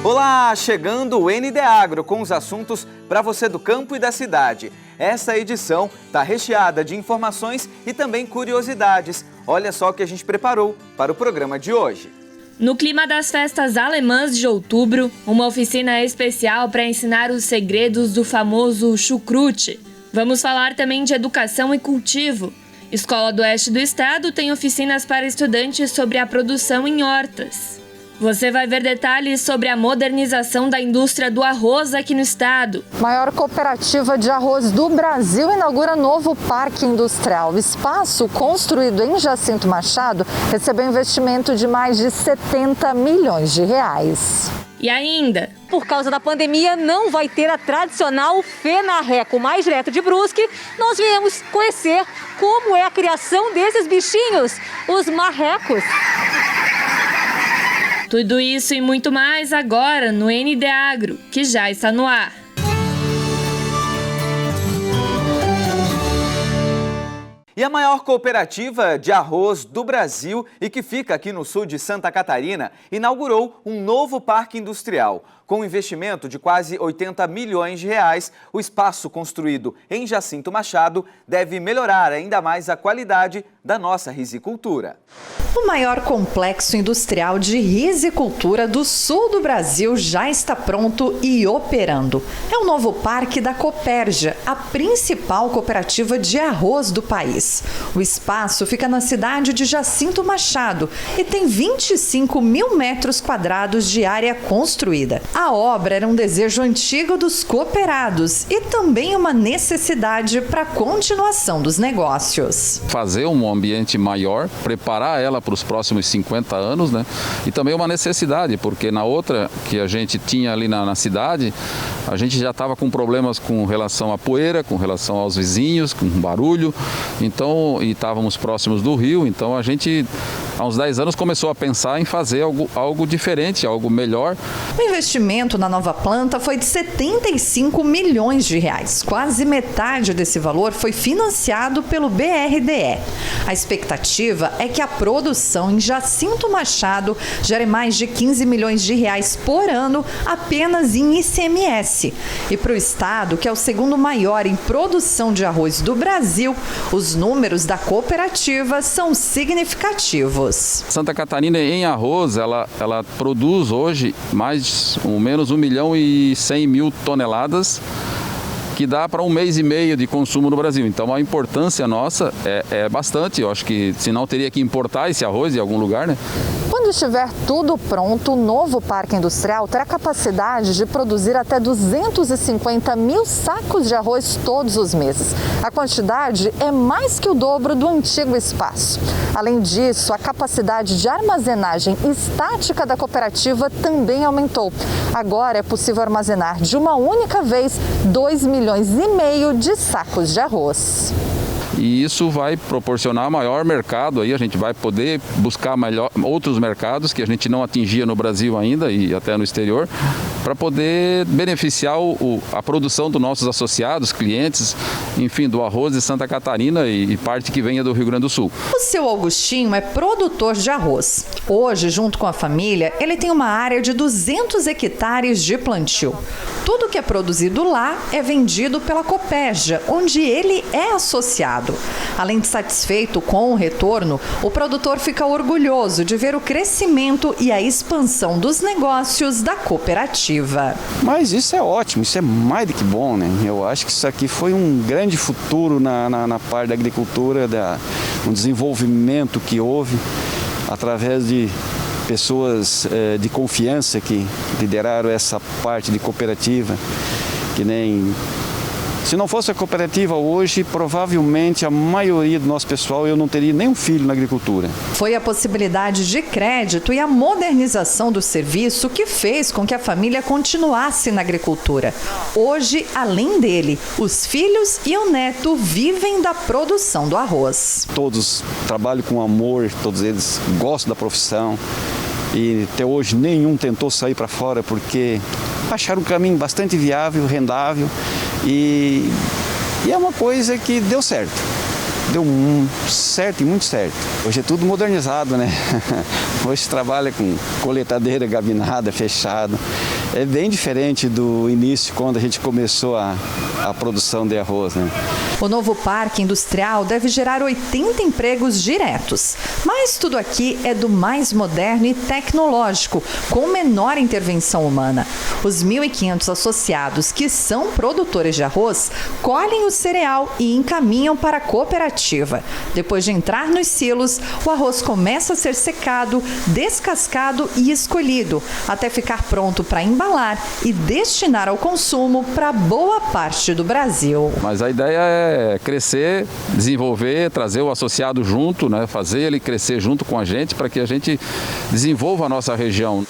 Olá, chegando o ND Agro com os assuntos para você do campo e da cidade. Essa edição está recheada de informações e também curiosidades. Olha só o que a gente preparou para o programa de hoje. No clima das festas alemãs de outubro, uma oficina especial para ensinar os segredos do famoso chucrute. Vamos falar também de educação e cultivo. Escola do Oeste do Estado tem oficinas para estudantes sobre a produção em hortas. Você vai ver detalhes sobre a modernização da indústria do arroz aqui no estado. Maior cooperativa de arroz do Brasil inaugura novo parque industrial. O espaço, construído em Jacinto Machado, recebeu investimento de mais de 70 milhões de reais. E ainda, por causa da pandemia, não vai ter a tradicional Fenarreco mais direto de Brusque. Nós viemos conhecer como é a criação desses bichinhos, os marrecos. Tudo isso e muito mais agora no ND Agro, que já está no ar. E a maior cooperativa de arroz do Brasil e que fica aqui no sul de Santa Catarina inaugurou um novo parque industrial. Com um investimento de quase 80 milhões de reais, o espaço construído em Jacinto Machado deve melhorar ainda mais a qualidade da nossa rizicultura. O maior complexo industrial de rizicultura do sul do Brasil já está pronto e operando. É o novo parque da Cooperja, a principal cooperativa de arroz do país. O espaço fica na cidade de Jacinto Machado e tem 25 mil metros quadrados de área construída. A obra era um desejo antigo dos cooperados e também uma necessidade para a continuação dos negócios. Fazer um ambiente maior, preparar ela para os próximos 50 anos, né? E também uma necessidade, porque na outra que a gente tinha ali na cidade, a gente já estava com problemas com relação à poeira, com relação aos vizinhos, com barulho, então, e estávamos próximos do rio, então a gente, há uns 10 anos, começou a pensar em fazer algo diferente, algo melhor. O investimento na nova planta foi de 75 milhões de reais. Quase metade desse valor foi financiado pelo BRDE. A expectativa é que a produção em Jacinto Machado gere mais de 15 milhões de reais por ano apenas em ICMS. E para o estado, que é o segundo maior em produção de arroz do Brasil, os números da cooperativa são significativos. Santa Catarina em arroz, ela produz hoje mais ou menos 1.100.000 toneladas, que dá para 1 mês e meio de consumo no Brasil. Então a importância nossa é bastante. Eu acho que senão teria que importar esse arroz de algum lugar, né? Quando estiver tudo pronto, o novo parque industrial terá capacidade de produzir até 250 mil sacos de arroz todos os meses. A quantidade é mais que o dobro do antigo espaço. Além disso, a capacidade de armazenagem estática da cooperativa também aumentou. Agora é possível armazenar de uma única vez 2,5 milhões de sacos de arroz. E isso vai proporcionar maior mercado, aí a gente vai poder buscar outros mercados que a gente não atingia no Brasil ainda e até no exterior, para poder beneficiar a produção dos nossos associados, clientes, enfim, do arroz de Santa Catarina e parte que venha do Rio Grande do Sul. O seu Augustinho é produtor de arroz. Hoje, junto com a família, ele tem uma área de 200 hectares de plantio. Tudo que é produzido lá é vendido pela Cooperja, onde ele é associado. Além de satisfeito com o retorno, o produtor fica orgulhoso de ver o crescimento e a expansão dos negócios da cooperativa. Mas isso é ótimo, isso é mais do que bom, né? Eu acho que isso aqui foi um grande futuro na parte da agricultura, um desenvolvimento que houve através de pessoas de confiança que lideraram essa parte de cooperativa, que nem... Se não fosse a cooperativa hoje, provavelmente a maioria do nosso pessoal, eu não teria nenhum filho na agricultura. Foi a possibilidade de crédito e a modernização do serviço que fez com que a família continuasse na agricultura. Hoje, além dele, os filhos e o neto vivem da produção do arroz. Todos trabalham com amor, todos eles gostam da profissão. E até hoje nenhum tentou sair para fora porque acharam um caminho bastante viável, rendável e é uma coisa que deu certo. Deu certo e muito certo. Hoje é tudo modernizado, né? Hoje se trabalha com coletadeira gabinada, fechada. é bem diferente do início, quando a gente começou a produção de arroz, né? O novo parque industrial deve gerar 80 empregos diretos. Mas tudo aqui é do mais moderno e tecnológico, com menor intervenção humana. Os 1.500 associados que são produtores de arroz colhem o cereal e encaminham para a cooperativa. Depois de entrar nos silos, o arroz começa a ser secado, descascado e escolhido, até ficar pronto para embalar e destinar ao consumo para boa parte do Brasil. Mas a ideia é crescer, desenvolver, trazer o associado junto, né? Fazer ele crescer junto com a gente para que a gente desenvolva a nossa região.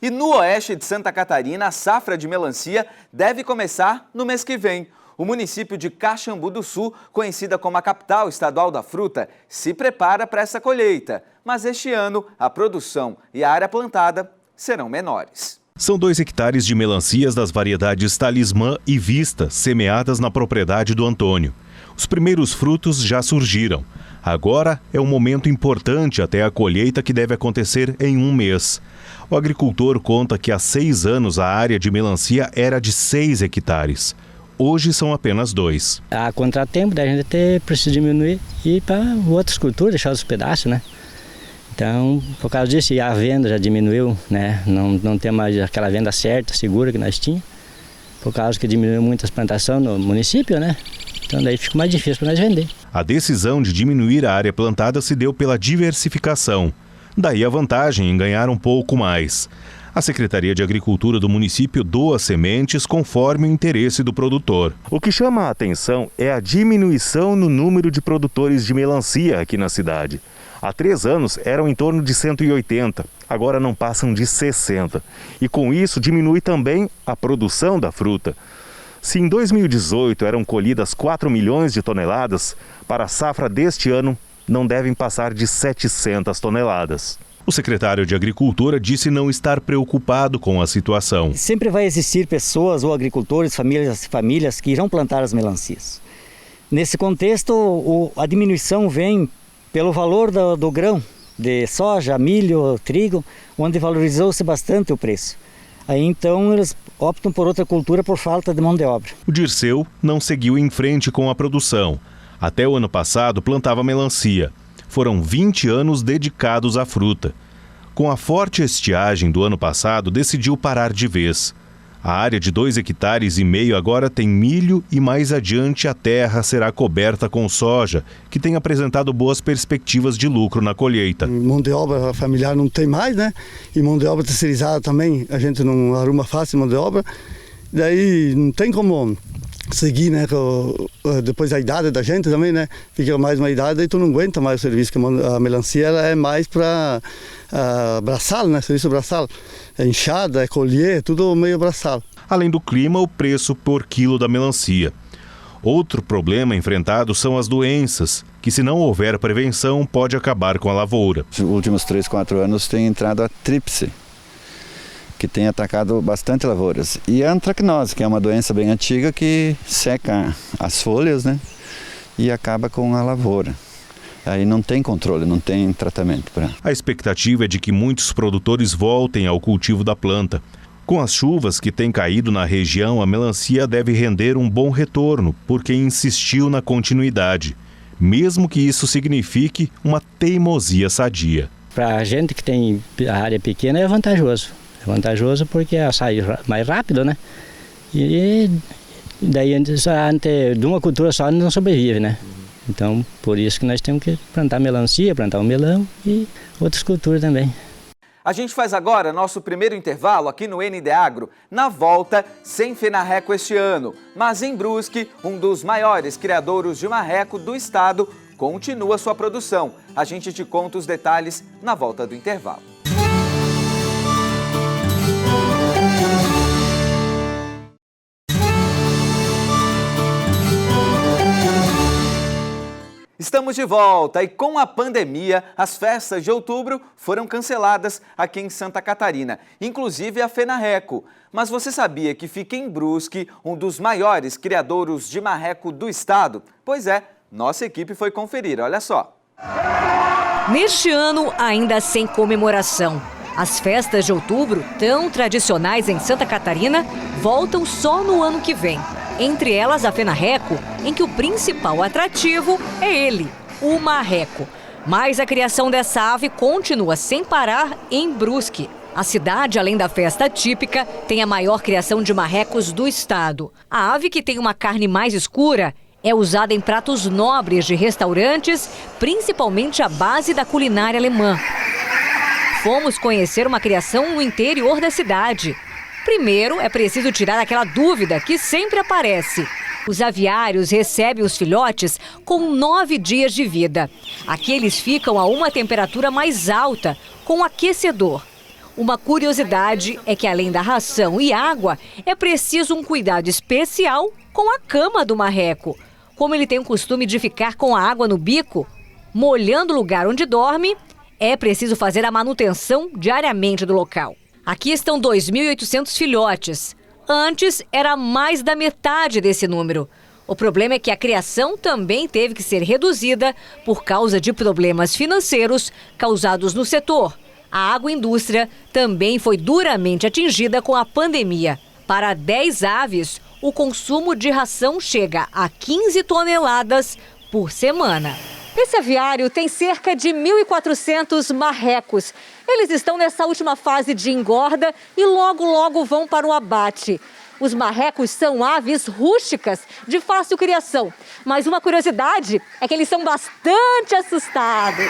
E no oeste de Santa Catarina, a safra de melancia deve começar no mês que vem. O município de Caxambu do Sul, conhecida como a capital estadual da fruta, se prepara para essa colheita. Mas este ano, a produção e a área plantada serão menores. São 2 hectares de melancias das variedades Talismã e Vista, semeadas na propriedade do Antônio. Os primeiros frutos já surgiram. Agora é um momento importante até a colheita, que deve acontecer em 1 mês. O agricultor conta que há 6 anos a área de melancia era de 6 hectares. Hoje são apenas 2. Há contratempo, daí a gente precisa diminuir e ir para outras culturas, deixar os pedaços, né? Então, por causa disso, a venda já diminuiu, né? Não tem mais aquela venda certa, segura que nós tínhamos. Por causa que diminuiu muitas plantações no município, né? Então daí fica mais difícil para nós vender. A decisão de diminuir a área plantada se deu pela diversificação. Daí a vantagem em ganhar um pouco mais. A Secretaria de Agricultura do município doa sementes conforme o interesse do produtor. O que chama a atenção é a diminuição no número de produtores de melancia aqui na cidade. Há 3 anos eram em torno de 180, agora não passam de 60. E com isso diminui também a produção da fruta. Se em 2018 eram colhidas 4 milhões de toneladas, para a safra deste ano não devem passar de 700 toneladas. O secretário de Agricultura disse não estar preocupado com a situação. Sempre vai existir pessoas ou agricultores, famílias que irão plantar as melancias. Nesse contexto, a diminuição vem pelo valor do grão, de soja, milho, trigo, onde valorizou-se bastante o preço. Aí então eles optam por outra cultura por falta de mão de obra. O Dirceu não seguiu em frente com a produção. Até o ano passado plantava melancia. Foram 20 anos dedicados à fruta. Com a forte estiagem do ano passado, decidiu parar de vez. A área de 2,5 hectares agora tem milho e mais adiante a terra será coberta com soja, que tem apresentado boas perspectivas de lucro na colheita. Mão de obra familiar não tem mais, né? E mão de obra terceirizada também, a gente não arruma fácil mão de obra. Daí não tem como seguir, né? Depois da idade da gente também, né? Fica mais uma idade e tu não aguenta mais o serviço, que a melancia ela é mais para braçal, né? Serviço braçal. É enxada, é colher, tudo meio braçal. Além do clima, o preço por quilo da melancia. Outro problema enfrentado são as doenças, que se não houver prevenção pode acabar com a lavoura. Nos últimos 3, 4 anos tem entrado a tríplice, que tem atacado bastante lavouras. E a antracnose, que é uma doença bem antiga que seca as folhas, né? E acaba com a lavoura. Aí não tem controle, não tem tratamento para. A expectativa é de que muitos produtores voltem ao cultivo da planta. Com as chuvas que têm caído na região, a melancia deve render um bom retorno, porque insistiu na continuidade, mesmo que isso signifique uma teimosia sadia. Para a gente que tem a área pequena é vantajoso. É vantajoso porque sai mais rápido, né? E daí de uma cultura só não sobrevive, né? Então, por isso que nós temos que plantar melancia, plantar o melão e outras culturas também. A gente faz agora nosso primeiro intervalo aqui no ND Agro. Na volta, sem FENARRECO este ano. Mas em Brusque, um dos maiores criadouros de marreco do estado continua sua produção. A gente te conta os detalhes na volta do intervalo. Estamos de volta e com a pandemia, as festas de outubro foram canceladas aqui em Santa Catarina, inclusive a FENARRECO. Mas você sabia que fica em Brusque um dos maiores criadouros de marreco do estado? Pois é, nossa equipe foi conferir, olha só. Neste ano, ainda sem comemoração, As festas de outubro, tão tradicionais em Santa Catarina, voltam só no ano que vem. Entre elas a FENARRECO, em que o principal atrativo é ele, o marreco. Mas a criação dessa ave continua sem parar em Brusque. A cidade, além da festa típica, tem a maior criação de marrecos do estado. A ave, que tem uma carne mais escura, é usada em pratos nobres de restaurantes, principalmente à base da culinária alemã. Fomos conhecer uma criação no interior da cidade. Primeiro, é preciso tirar aquela dúvida que sempre aparece. Os aviários recebem os filhotes com 9 dias de vida. Aqui eles ficam a uma temperatura mais alta, com aquecedor. Uma curiosidade é que, além da ração e água, é preciso um cuidado especial com a cama do marreco. Como ele tem o costume de ficar com a água no bico, molhando o lugar onde dorme, é preciso fazer a manutenção diariamente do local. Aqui estão 2.800 filhotes. Antes era mais da metade desse número. O problema é que a criação também teve que ser reduzida por causa de problemas financeiros causados no setor. A agroindústria também foi duramente atingida com a pandemia. Para 10 aves, o consumo de ração chega a 15 toneladas por semana. Esse aviário tem cerca de 1.400 marrecos. Eles estão nessa última fase de engorda e logo vão para o abate. Os marrecos são aves rústicas de fácil criação. Mas uma curiosidade é que eles são bastante assustados.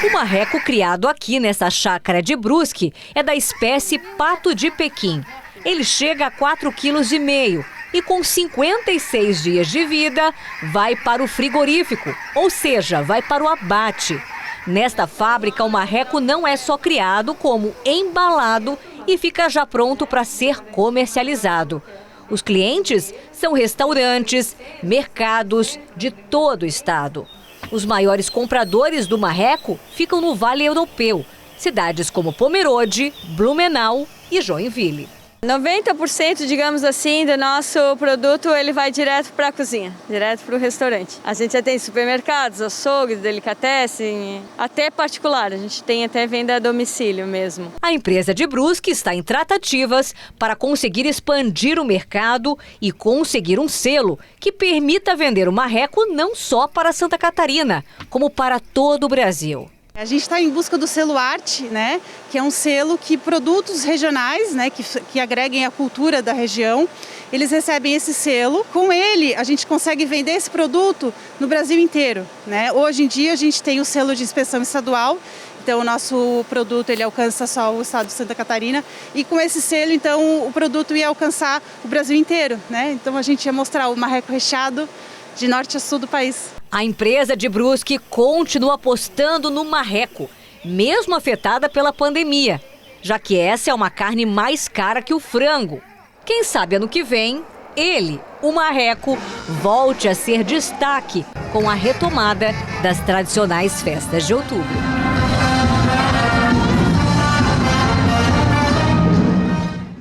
O marreco criado aqui nessa chácara de Brusque é da espécie pato de Pequim. Ele chega a 4,5 kg e com 56 dias de vida vai para o frigorífico, ou seja, vai para o abate. Nesta fábrica, o marreco não é só criado, como embalado e fica já pronto para ser comercializado. Os clientes são restaurantes, mercados de todo o estado. Os maiores compradores do marreco ficam no Vale Europeu, cidades como Pomerode, Blumenau e Joinville. 90%, digamos assim, do nosso produto ele vai direto para a cozinha, direto para o restaurante. A gente já tem supermercados, açougues, delicatessen, até particular. A gente tem até venda a domicílio mesmo. A empresa de Brusque está em tratativas para conseguir expandir o mercado e conseguir um selo que permita vender o marreco não só para Santa Catarina, como para todo o Brasil. A gente está em busca do selo Arte, né, que é um selo que produtos regionais, né, que agreguem a cultura da região, eles recebem esse selo. Com ele, a gente consegue vender esse produto no Brasil inteiro, né? Hoje em dia, a gente tem o selo de inspeção estadual, então o nosso produto ele alcança só o estado de Santa Catarina. E com esse selo, então, o produto ia alcançar o Brasil inteiro, né? Então, a gente ia mostrar o marreco recheado de norte a sul do país. A empresa de Brusque continua apostando no marreco, mesmo afetada pela pandemia, já que essa é uma carne mais cara que o frango. Quem sabe ano que vem, ele, o marreco, volte a ser destaque com a retomada das tradicionais festas de outubro.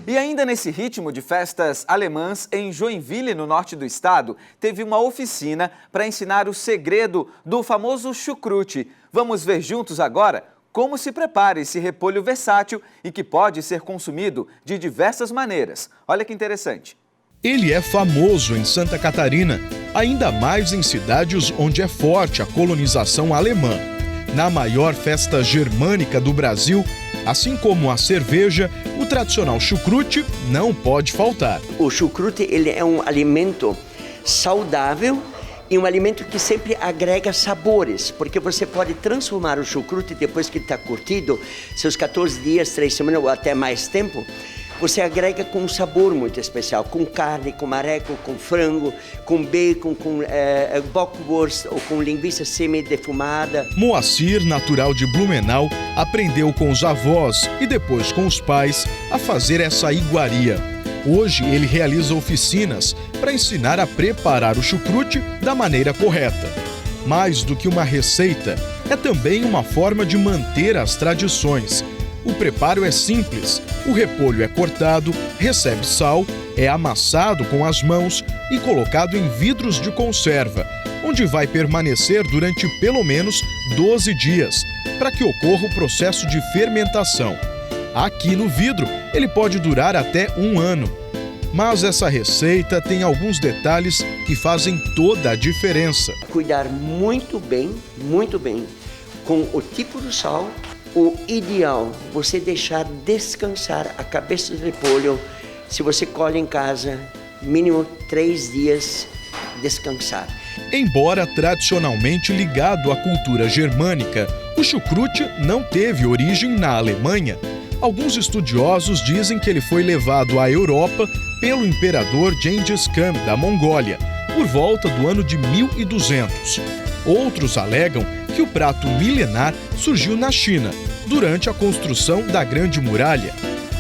E ainda nesse ritmo de festas alemãs, em Joinville, no norte do estado, teve uma oficina para ensinar o segredo do famoso chucrute. Vamos ver juntos agora como se prepara esse repolho versátil e que pode ser consumido de diversas maneiras. Olha que interessante. Ele é famoso em Santa Catarina, ainda mais em cidades onde é forte a colonização alemã. Na maior festa germânica do Brasil, assim como a cerveja, o tradicional chucrute não pode faltar. O chucrute ele é um alimento saudável e um alimento que sempre agrega sabores, porque você pode transformar o chucrute depois que está curtido, seus 14 dias, 3 semanas ou até mais tempo, você agrega com um sabor muito especial, com carne, com marreco, com frango, com bacon, com bockwurst ou com linguiça semi-defumada. Moacir, natural de Blumenau, aprendeu com os avós e depois com os pais a fazer essa iguaria. Hoje ele realiza oficinas para ensinar a preparar o chucrute da maneira correta. Mais do que uma receita, é também uma forma de manter as tradições. O preparo é simples, o repolho é cortado, recebe sal, é amassado com as mãos e colocado em vidros de conserva, onde vai permanecer durante pelo menos 12 dias, para que ocorra o processo de fermentação. Aqui no vidro, ele pode durar até 1 ano. Mas essa receita tem alguns detalhes que fazem toda a diferença. Cuidar muito bem, com o tipo do sal. O ideal, você deixar descansar a cabeça do repolho. Se você colhe em casa, mínimo 3 dias descansar. Embora tradicionalmente ligado à cultura germânica, o chucrute não teve origem na Alemanha. Alguns estudiosos dizem que ele foi levado à Europa pelo imperador Gengis Khan da Mongólia, por volta do ano de 1200. Outros alegam que o prato milenar surgiu na China, durante a construção da Grande Muralha.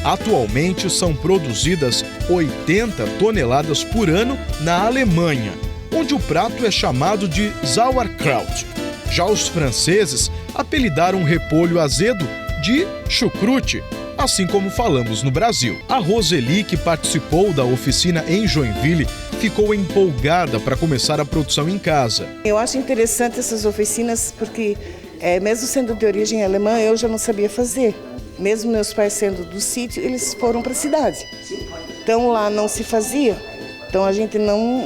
Atualmente são produzidas 80 toneladas por ano na Alemanha, onde o prato é chamado de Sauerkraut. Já os franceses apelidaram o repolho azedo de chucrute, assim como falamos no Brasil. A Roseli, que participou da oficina em Joinville, ficou empolgada para começar a produção em casa. Eu acho interessante essas oficinas porque, mesmo sendo de origem alemã, eu já não sabia fazer. Mesmo meus pais sendo do sítio, eles foram para a cidade. Então lá não se fazia. Então a gente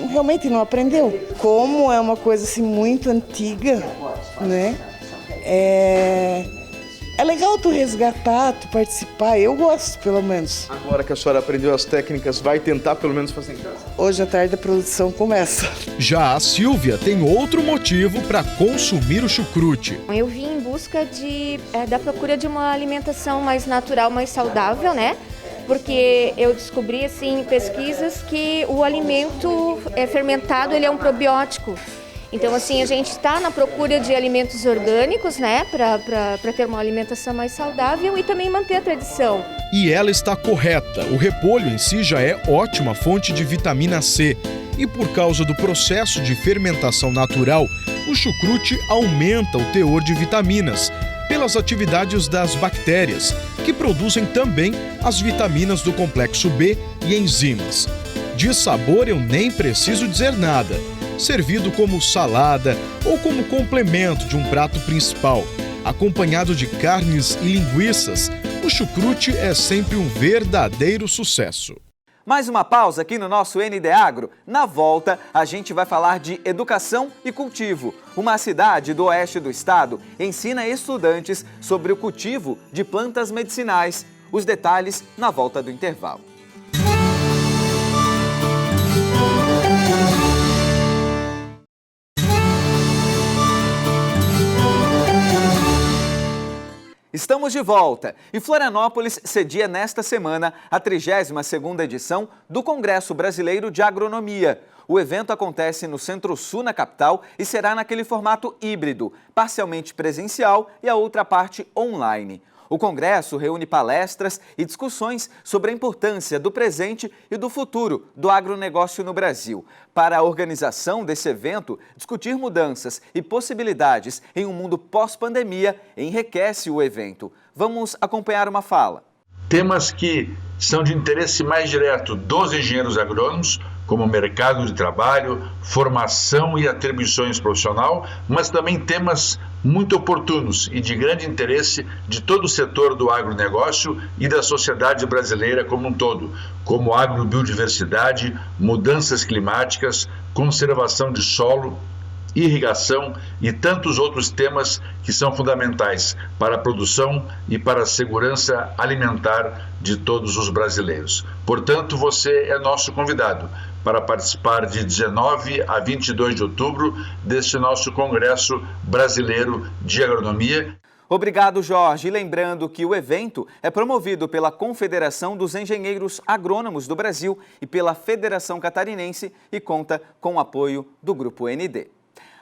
realmente não aprendeu. Como é uma coisa assim muito antiga, né? É legal tu resgatar, tu participar, eu gosto pelo menos. Agora que a senhora aprendeu as técnicas, vai tentar pelo menos fazer em casa? Hoje à tarde a produção começa. Já a Silvia tem outro motivo para consumir o chucrute. Eu vim em busca da procura de uma alimentação mais natural, mais saudável, né? Porque eu descobri assim, em pesquisas que o alimento fermentado ele é um probiótico. Então, assim, a gente está na procura de alimentos orgânicos, né, para ter uma alimentação mais saudável e também manter a tradição. E ela está correta. O repolho em si já é ótima fonte de vitamina C. E por causa do processo de fermentação natural, o chucrute aumenta o teor de vitaminas, pelas atividades das bactérias, que produzem também as vitaminas do complexo B e enzimas. De sabor eu nem preciso dizer nada. Servido como salada ou como complemento de um prato principal, acompanhado de carnes e linguiças, o chucrute é sempre um verdadeiro sucesso. Mais uma pausa aqui no nosso ND Agro. Na volta, a gente vai falar de educação e cultivo. Uma cidade do oeste do estado ensina estudantes sobre o cultivo de plantas medicinais. Os detalhes na volta do intervalo. Estamos de volta e Florianópolis cedia nesta semana a 32ª edição do Congresso Brasileiro de Agronomia. O evento acontece no Centro-Sul, na capital, e será naquele formato híbrido, parcialmente presencial e a outra parte online. O congresso reúne palestras e discussões sobre a importância do presente e do futuro do agronegócio no Brasil. Para a organização desse evento, discutir mudanças e possibilidades em um mundo pós-pandemia enriquece o evento. Vamos acompanhar uma fala. Temas que são de interesse mais direto dos engenheiros agrônomos, como mercado de trabalho, formação e atribuições profissional, mas também temas muito oportunos e de grande interesse de todo o setor do agronegócio e da sociedade brasileira como um todo, como agrobiodiversidade, mudanças climáticas, conservação de solo, irrigação e tantos outros temas que são fundamentais para a produção e para a segurança alimentar de todos os brasileiros. Portanto, você é nosso convidado para participar de 19 a 22 de outubro deste nosso Congresso Brasileiro de Agronomia. Obrigado, Jorge. E lembrando que o evento é promovido pela Confederação dos Engenheiros Agrônomos do Brasil e pela Federação Catarinense e conta com o apoio do Grupo ND.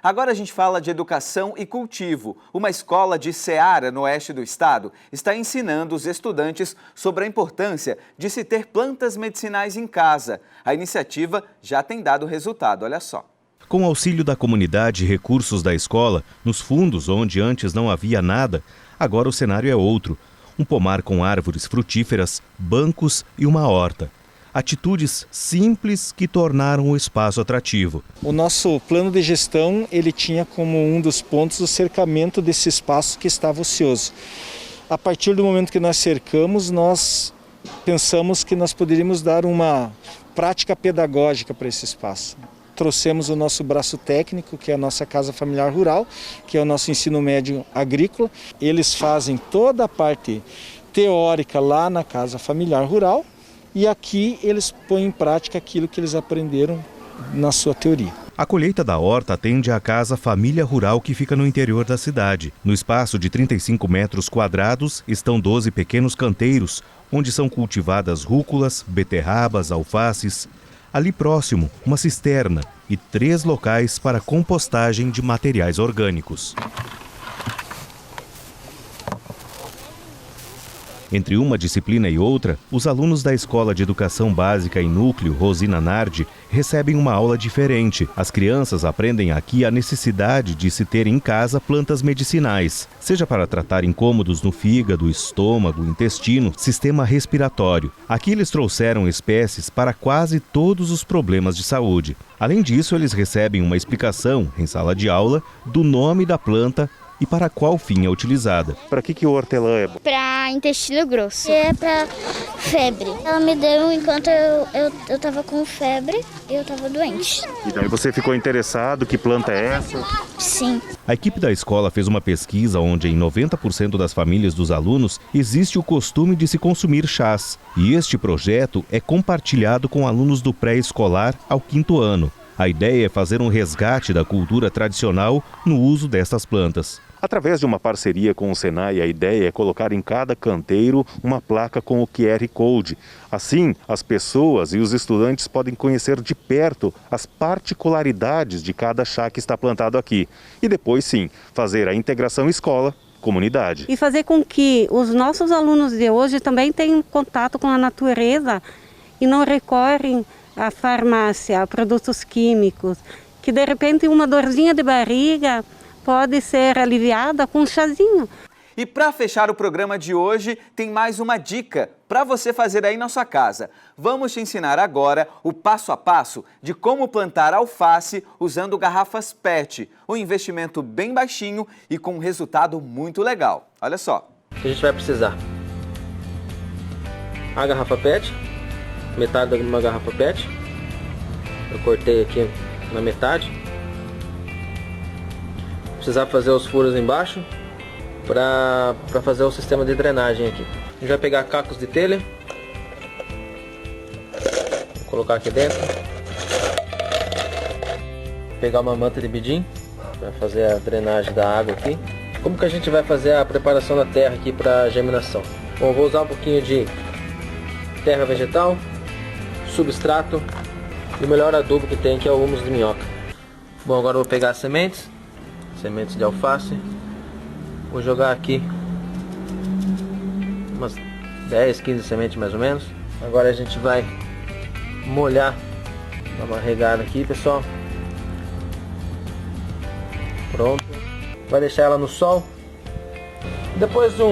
Agora a gente fala de educação e cultivo. Uma escola de Ceará, no oeste do estado, está ensinando os estudantes sobre a importância de se ter plantas medicinais em casa. A iniciativa já tem dado resultado, olha só. Com o auxílio da comunidade e recursos da escola, nos fundos onde antes não havia nada, agora o cenário é outro. Um pomar com árvores frutíferas, bancos e uma horta. Atitudes simples que tornaram o espaço atrativo. O nosso plano de gestão, ele tinha como um dos pontos o cercamento desse espaço que estava ocioso. A partir do momento que nós cercamos, nós pensamos que nós poderíamos dar uma prática pedagógica para esse espaço. Trouxemos o nosso braço técnico, que é a nossa Casa Familiar Rural, que é o nosso ensino médio agrícola. Eles fazem toda a parte teórica lá na Casa Familiar Rural e aqui eles põem em prática aquilo que eles aprenderam na sua teoria. A colheita da horta atende à Casa Família Rural, que fica no interior da cidade. No espaço de 35 metros quadrados estão 12 pequenos canteiros, onde são cultivadas rúculas, beterrabas, alfaces. Ali próximo, uma cisterna e 3 locais para compostagem de materiais orgânicos. Entre uma disciplina e outra, os alunos da Escola de Educação Básica e Núcleo Rosina Nardi recebem uma aula diferente. As crianças aprendem aqui a necessidade de se ter em casa plantas medicinais, seja para tratar incômodos no fígado, estômago, intestino, sistema respiratório. Aqui eles trouxeram espécies para quase todos os problemas de saúde. Além disso, eles recebem uma explicação, em sala de aula, do nome da planta e para qual fim é utilizada. Para que o hortelã é bom? Para intestino grosso. É para febre. Ela me deu enquanto eu tava com febre e eu tava doente. E daí você ficou interessado? Que planta é essa? Sim. A equipe da escola fez uma pesquisa onde em 90% das famílias dos alunos existe o costume de se consumir chás. E este projeto é compartilhado com alunos do pré-escolar ao 5º ano. A ideia é fazer um resgate da cultura tradicional no uso destas plantas. Através de uma parceria com o Senai, a ideia é colocar em cada canteiro uma placa com o QR Code. Assim, as pessoas e os estudantes podem conhecer de perto as particularidades de cada chá que está plantado aqui. E depois, sim, fazer a integração escola-comunidade. E fazer com que os nossos alunos de hoje também tenham contato com a natureza e não recorrem à farmácia, a produtos químicos, que de repente uma dorzinha de barriga pode ser aliviada com um chazinho. E para fechar o programa de hoje, tem mais uma dica para você fazer aí na sua casa. Vamos te ensinar agora o passo a passo de como plantar alface usando garrafas PET. Um investimento bem baixinho e com um resultado muito legal. Olha só. A gente vai precisar a garrafa PET, metade de uma garrafa PET. Eu cortei aqui na metade. Precisar fazer os furos embaixo para fazer o sistema de drenagem aqui. A gente vai pegar cacos de telha, vou colocar aqui dentro, pegar uma manta de bidim para fazer a drenagem da água aqui. Como que a gente vai fazer a preparação da terra aqui para germinação? Bom, eu vou usar um pouquinho de terra vegetal, substrato e o melhor adubo que tem, que é o humus de minhoca. Bom, agora eu vou pegar as sementes de alface, vou jogar aqui umas 10, 15 sementes mais ou menos. Agora a gente vai molhar, dar uma regada aqui, pessoal. Pronto, vai deixar ela no sol. Depois de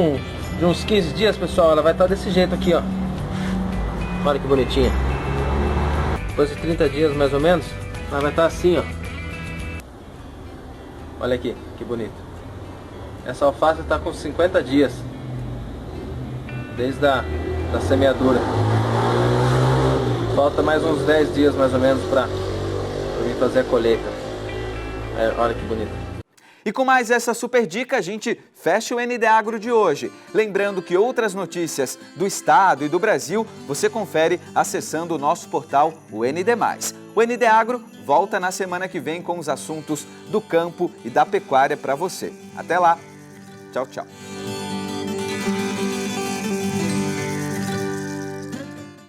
uns 15 dias, pessoal, ela vai estar desse jeito aqui, ó. Olha que bonitinha. Depois de 30 dias mais ou menos, ela vai estar assim, ó. Olha aqui, que bonito. Essa alface está com 50 dias. Desde a semeadura. Falta mais uns 10 dias mais ou menos para vir fazer a colheita. Olha que bonito. E com mais essa super dica, a gente fecha o ND Agro de hoje. Lembrando que outras notícias do estado e do Brasil você confere acessando o nosso portal, o ND+. O ND Agro volta na semana que vem com os assuntos do campo e da pecuária para você. Até lá. Tchau, tchau.